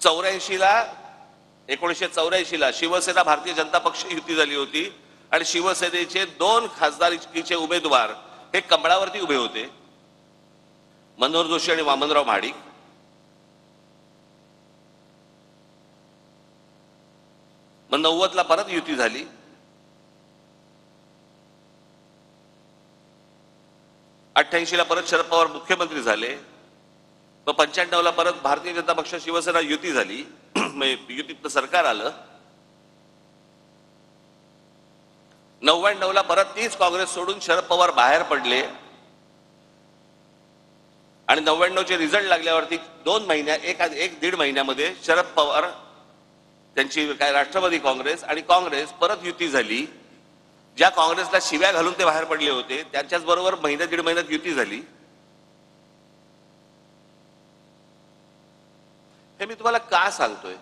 84ला 1984ला शिवसेना भारतीय जनता पक्ष युती झाली होती आणि शिवसेनेचे 2 खासदारकीचे उमेदवार हे कमळावरती उभे होते, मनोहर जोशी आणि वामनराव महाडिक. मग 90ला परत युती झाली. ला परत शरद पवार मुख्यमंत्री झाले. मग 95ला परत भारतीय जनता पक्ष शिवसेना युती झाली. युतीत सरकार आलं. 99ला परत तीच काँग्रेस सोडून शरद पवार बाहेर पडले आणि 99चे रिझल्ट लागल्यावरती 2 महिन्या एक दीड महिन्यामध्ये शरद पवार त्यांची काय राष्ट्रवादी काँग्रेस आणि काँग्रेस परत युती झाली. ज्या काँग्रेसला शिव्या घालून ते बाहेर पडले होते त्यांच्याच बरोबर दीड महिन्यात युती झाली. हे मी तुम्हाला का सांगतोय?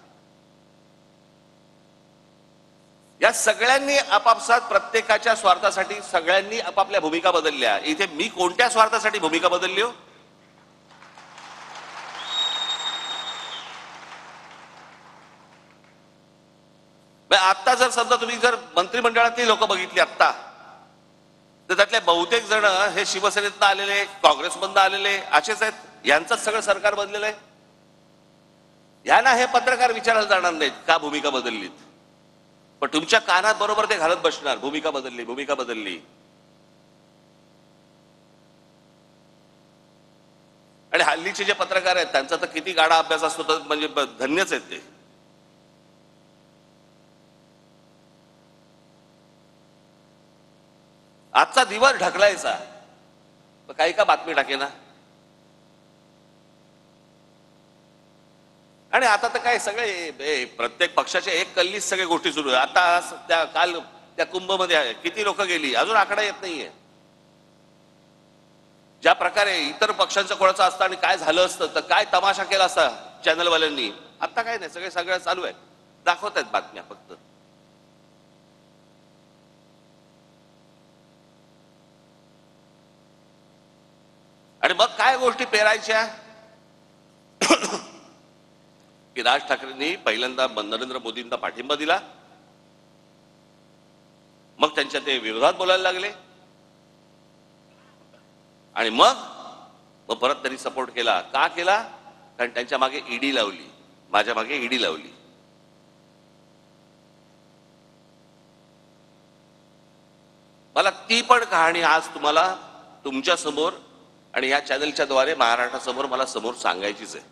या सगळ्यांनी आपापसात प्रत्येकाच्या स्वार्थासाठी सगळ्यांनी आपापल्या भूमिका बदलल्या. इथे मी कोणत्या स्वार्थासाठी भूमिका बदलली हो? आता जर समजा तुम्ही जर मंत्रिमंडळातली लोक बघितली आता, तर त्यातले बहुतेक जण हे शिवसेनेतनं आलेले, काँग्रेसमधनं आलेले असेच आहेत. यांचंच सगळं सरकार बदलेलं आहे. यांना हे पत्रकार विचारायला जाणार नाहीत का भूमिका बदललीत, पण तुमच्या कानात बरोबर ते घालत बसणार, भूमिका बदलली, भूमिका बदलली. आणि हल्लीचे जे पत्रकार आहेत त्यांचा तर किती गाडा अभ्यास असतो, तर म्हणजे धन्यच आहेत ते. आजचा दिवस ढकलायचा, काही का बातमी टाकेना. आणि आता तर काय सगळे प्रत्येक पक्षाचे एक कल्लीच सगळे गोष्टी सुरू आहे. आता काल त्या कुंभमध्ये किती लोक गेली अजून आकडा येत नाहीये. ज्या प्रकारे इतर पक्षांचं कोणाचं असतं आणि काय झालं असतं, तर काय तमाशा केला असता चॅनलवाल्यांनी, आता काय नाही, सगळं चालू आहे, दाखवत आहेत बातम्या फक्त. आणि मग काय गोष्टी पेरायच्या की राज ठाकरेंनी पहिल्यांदा नरेंद्र मोदींना पाठिंबा दिला, मग त्यांच्या ते विरोधात बोलायला लागले आणि मग परत त्यांनी सपोर्ट केला. का केला? कारण त्यांच्या मागे ईडी लावली, माझ्या मागे ईडी लावली. मला ती पण कहाणी आज तुम्हाला तुमच्या समोर आणि या चॅनलच्या द्वारे महाराष्ट्रासमोर मला समोर सांगायचीच आहे.